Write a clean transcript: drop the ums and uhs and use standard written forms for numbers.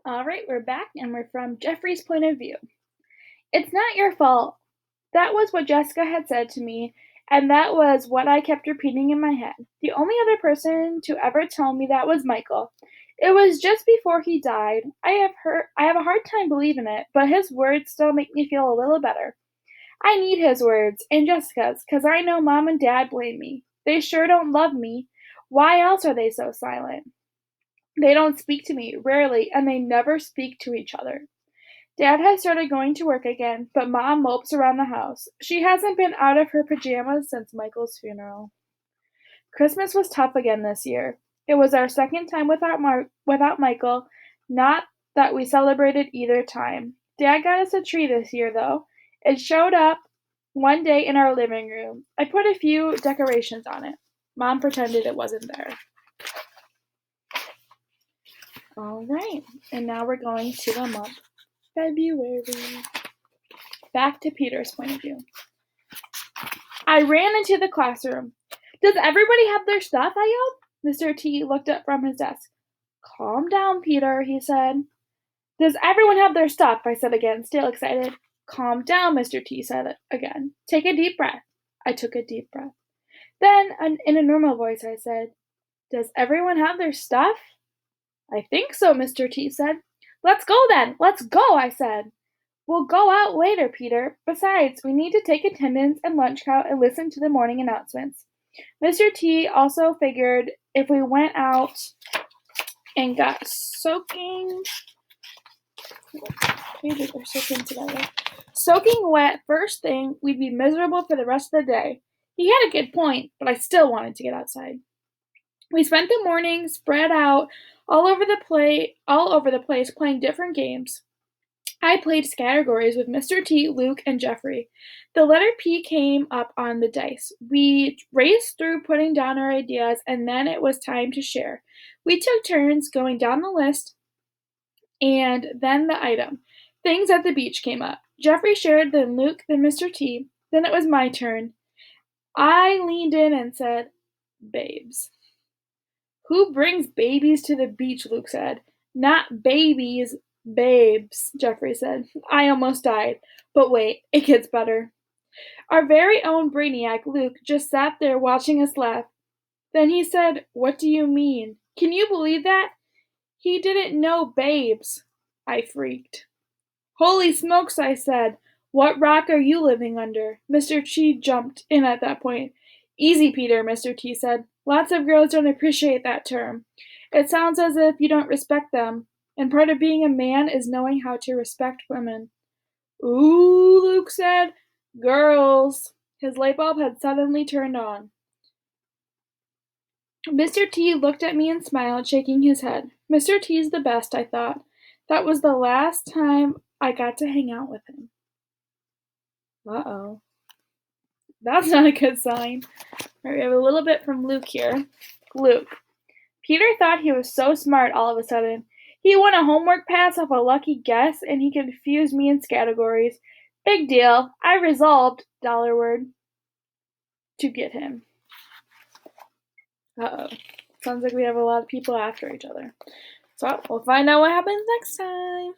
All right, we're back and we're from Jeffrey's point of view. It's not your fault. That was what Jessica had said to me, and that was what I kept repeating in my head. The only other person to ever tell me that was Michael. It was just before he died. I have a hard time believing it, but his words still make me feel a little better. I need his words and Jessica's, 'cause I know Mom and Dad blame me. They sure don't love me. Why else are they so silent? They don't speak to me, rarely, and they never speak to each other. Dad has started going to work again, but Mom mopes around the house. She hasn't been out of her pajamas since Michael's funeral. Christmas was tough again this year. It was our second time without Michael, not that we celebrated either time. Dad got us a tree this year, though. It showed up one day in our living room. I put a few decorations on it. Mom pretended it wasn't there. All right, and now we're going to the month February. Back to Peter's point of view. I ran into the classroom. Does everybody have their stuff? I yelled. Mr. T looked up from his desk. Calm down, Peter, he said. Does everyone have their stuff? I said again, still excited. Calm down, Mr. T said again. Take a deep breath. I took a deep breath. Then, in a normal voice, I said, Does everyone have their stuff? I think so, Mr. T said. Let's go then. Let's go, I said. We'll go out later, Peter. Besides, we need to take attendance and lunch count and listen to the morning announcements. Mr. T also figured if we went out and got soaking wet first thing, we'd be miserable for the rest of the day. He had a good point, but I still wanted to get outside. We spent the morning spread out all over the place playing different games. I played categories with Mr. T, Luke, and Jeffrey. The letter P came up on the dice. We raced through putting down our ideas, and then it was time to share. We took turns going down the list, and then the item. Things at the beach came up. Jeffrey shared, then Luke, then Mr. T. Then it was my turn. I leaned in and said, Babes. Who brings babies to the beach, Luke said. Not babies, babes, Jeffrey said. I almost died. But wait, it gets better. Our very own brainiac, Luke, just sat there watching us laugh. Then he said, What do you mean? Can you believe that? He didn't know babes. I freaked. Holy smokes, I said. What rock are you living under? Mr. T jumped in at that point. Easy, Peter, Mr. T said. Lots of girls don't appreciate that term. It sounds as if you don't respect them, and part of being a man is knowing how to respect women. Ooh, Luke said. Girls. His light bulb had suddenly turned on. Mr. T looked at me and smiled, shaking his head. Mr. T's the best, I thought. That was the last time I got to hang out with him. Uh-oh. That's not a good sign. All right, we have a little bit from Luke here. Luke. Peter thought he was so smart all of a sudden. He won a homework pass off a lucky guess, and he confused me in categories. Big deal. I resolved, $word, to get him. Uh-oh. Sounds like we have a lot of people after each other. So we'll find out what happens next time.